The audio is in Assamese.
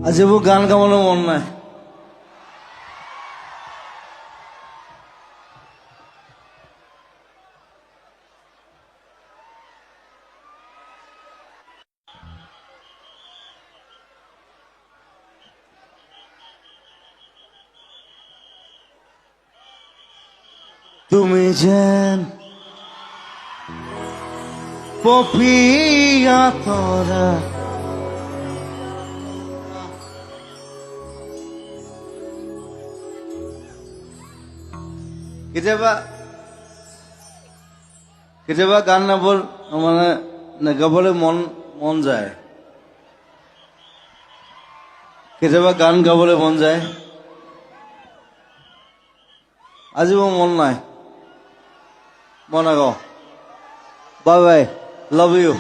আজি মোৰ গান গাবলৈ মন নাই। তুমি যেন পপিয়া তৰা কেতিয়াবা গান গাবলৈ মন যায়, কেতিয়াবা গান গাবলৈ মন যায়। আজি মোৰ মন নাই, মই নাগাওঁ। Bye bye, love you.